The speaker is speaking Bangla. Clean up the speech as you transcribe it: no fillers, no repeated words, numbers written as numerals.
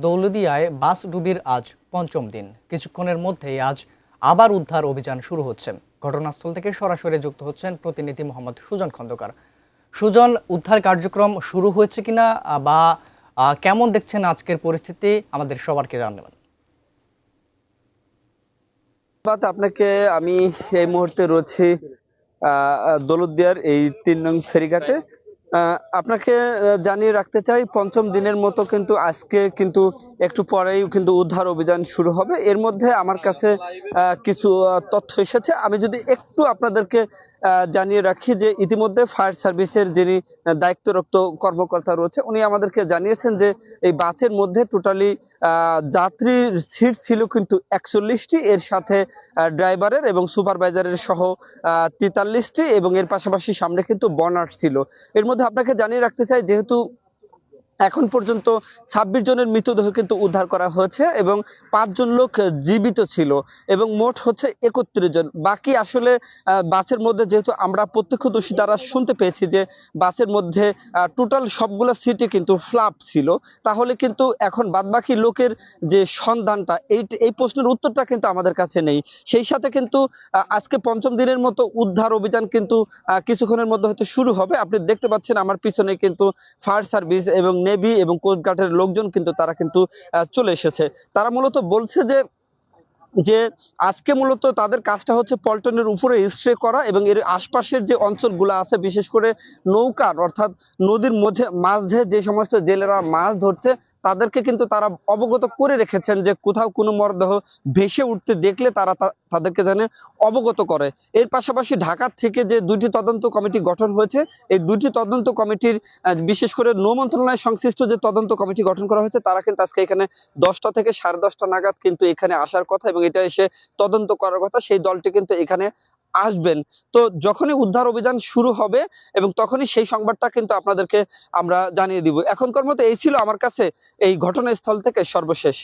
দৌলতদিয়ায় বাস ডুবির আজ পঞ্চম দিন। কিছুক্ষণের মধ্যেই আজ আবার উদ্ধার অভিযান শুরু হচ্ছে। ঘটনাস্থল থেকে সরাসরি যুক্ত হচ্ছেন প্রতিনিধি মোহাম্মদ সুজন খন্দকার। সুজন, উদ্ধার কার্যক্রম শুরু হয়েছে কিনা বা কেমন দেখছেন আজকের পরিস্থিতি, আমাদের সবারকে জানাবেন। আপনাকে আমি এই মুহূর্তে রয়েছি দৌলতদিয়ার এই ৩ নং ফেরিঘাটে। আপনাকে জানিয়ে রাখতে চাই, পঞ্চম দিনের মতো কিন্তু আজকে কিন্তু একটু পরেই কিন্তু উদ্ধার অভিযান শুরু হবে। এর মধ্যে আমার কাছে কিছু তথ্য এসেছে। আমি যদি একটু আপনাদেরকে জানিয়ে রাখি যে ইতিমধ্যে ফায়ার সার্ভিসের যিনি দায়িত্বরত কর্মকর্তা রয়েছে উনি আমাদেরকে জানিয়েছেন যে এই বাসের মধ্যে টোটালি যাত্রীর সিট ছিল কিন্তু ৪১টি, এর সাথে ড্রাইভারের এবং সুপারভাইজারের সহ ৪৩টি, এবং এর পাশাপাশি সামনে কিন্তু বনার ছিল। এর মধ্যে আপনাকে জানিয়ে রাখতে চাই, যেহেতু এখন পর্যন্ত ২৬ জনের মৃতদেহ কিন্তু উদ্ধার করা হয়েছে এবং ৫ জন লোক জীবিত ছিল এবং মোট হচ্ছে ৩১ জন। বাকি আসলে বাসের মধ্যে, যেহেতু আমরা প্রত্যক্ষদর্শী দ্বারা শুনতে পেয়েছি যে বাসের মধ্যে টোটাল সবগুলো সিটে কিন্তু ফ্লাপ ছিল, তাহলে কিন্তু এখন বাদবাকি লোকের যে সন্ধানটা, এই প্রশ্নের উত্তরটা কিন্তু আমাদের কাছে নেই। সেই সাথে কিন্তু আজকে পঞ্চম দিনের মতো উদ্ধার অভিযান কিন্তু কিছুক্ষণের মধ্যে হয়তো শুরু হবে। আপনি দেখতে পাচ্ছেন আমার পিছনে কিন্তু ফায়ার সার্ভিস এবং নেভি এবং কোস্টগার্ডের লোকজন কিন্তু তারা কিন্তু চলে এসেছে। তারা মূলত বলছে যে আজকে মূলত তাদের কাজটা হচ্ছে পল্টনের উপরে স্প্রে করা এবং এর আশপাশের যে অঞ্চলগুলো আছে, বিশেষ করে নৌকার অর্থাৎ নদীর মাঝে যে সমস্ত জেলেরা মাছ ধরছে তাদেরকে কিন্তু তারা অবগত করে রেখেছেন যে কোথাও কোনো মরদেহ ভেসে উঠতে দেখলে তারা তাদেরকে যেন অবগত করে। এর পাশাপাশি ঢাকা থেকে যে ২টি তদন্ত কমিটি গঠন হয়েছে, এই ২টি তদন্ত কমিটির বিশেষ করে নৌ মন্ত্রণালয় সংশ্লিষ্ট যে তদন্ত কমিটি গঠন করা হয়েছে, তারা কিন্তু আজকে এখানে ১০টা থেকে ১০:৩০ নাগাদ কিন্তু এখানে আসার কথা এবং এটা এসে তদন্ত করার কথা। সেই দলটি কিন্তু এখানে আসবেন। তো যখনই উদ্ধার অভিযান শুরু হবে এবং তখনই সেই সংবাদটা কিন্তু আপনাদেরকে আমরা জানিয়ে দিব। এখনকার মতো এই ছিল আমার কাছে এই ঘটনাস্থল থেকে সর্বশেষ।